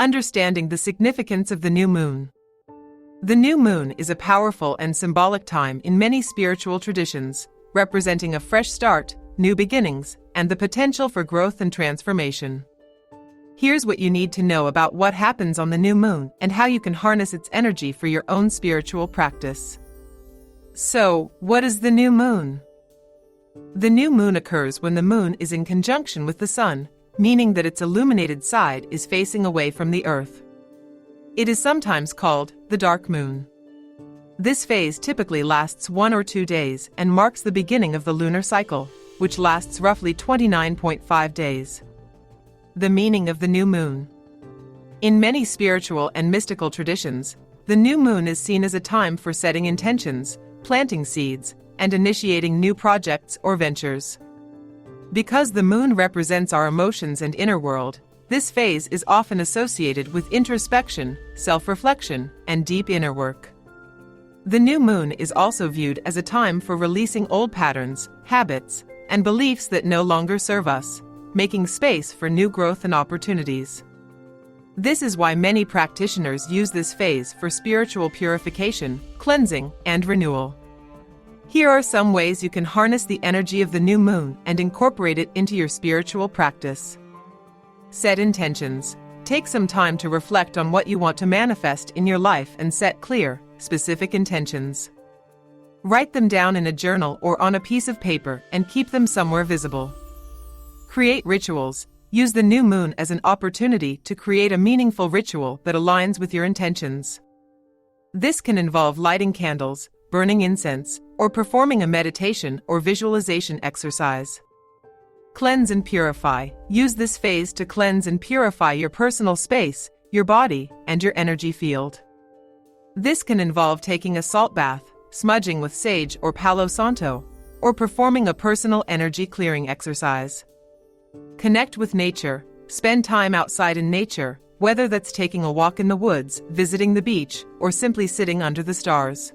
Understanding the significance of the new moon. The new moon is a powerful and symbolic time in many spiritual traditions, representing a fresh start, new beginnings, and the potential for growth and transformation. Here's what you need to know about what happens on the new moon and how you can harness its energy for your own spiritual practice. So, what is the new moon? The new moon occurs when the moon is in conjunction with the sun, meaning that its illuminated side is facing away from the earth. It is sometimes called the dark moon. This phase typically lasts 1 or 2 days and marks the beginning of the lunar cycle, which lasts roughly 29.5 days. The meaning of the new moon. In many spiritual and mystical traditions, the new moon is seen as a time for setting intentions, planting seeds, and initiating new projects or ventures. Because the moon represents our emotions and inner world, this phase is often associated with introspection, self-reflection, and deep inner work. The new moon is also viewed as a time for releasing old patterns, habits, and beliefs that no longer serve us, making space for new growth and opportunities. This is why many practitioners use this phase for spiritual purification, cleansing, and renewal. Here are some ways you can harness the energy of the new moon and incorporate it into your spiritual practice. Set intentions. Take some time to reflect on what you want to manifest in your life and set clear, specific intentions. Write them down in a journal or on a piece of paper and keep them somewhere visible. Create rituals. Use the new moon as an opportunity to create a meaningful ritual that aligns with your intentions. This can involve lighting candles, burning incense, or performing a meditation or visualization exercise. Cleanse and purify. Use this phase to cleanse and purify your personal space, your body, and your energy field. This can involve taking a salt bath, smudging with sage or Palo Santo, or performing a personal energy clearing exercise. Connect with nature. Spend time outside in nature, whether that's taking a walk in the woods, visiting the beach, or simply sitting under the stars.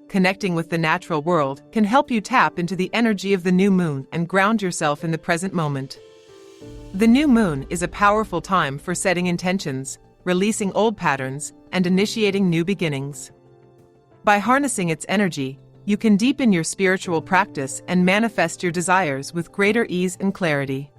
Connecting with the natural world can help you tap into the energy of the new moon and ground yourself in the present moment. The new moon is a powerful time for setting intentions, releasing old patterns, and initiating new beginnings. By harnessing its energy, you can deepen your spiritual practice and manifest your desires with greater ease and clarity.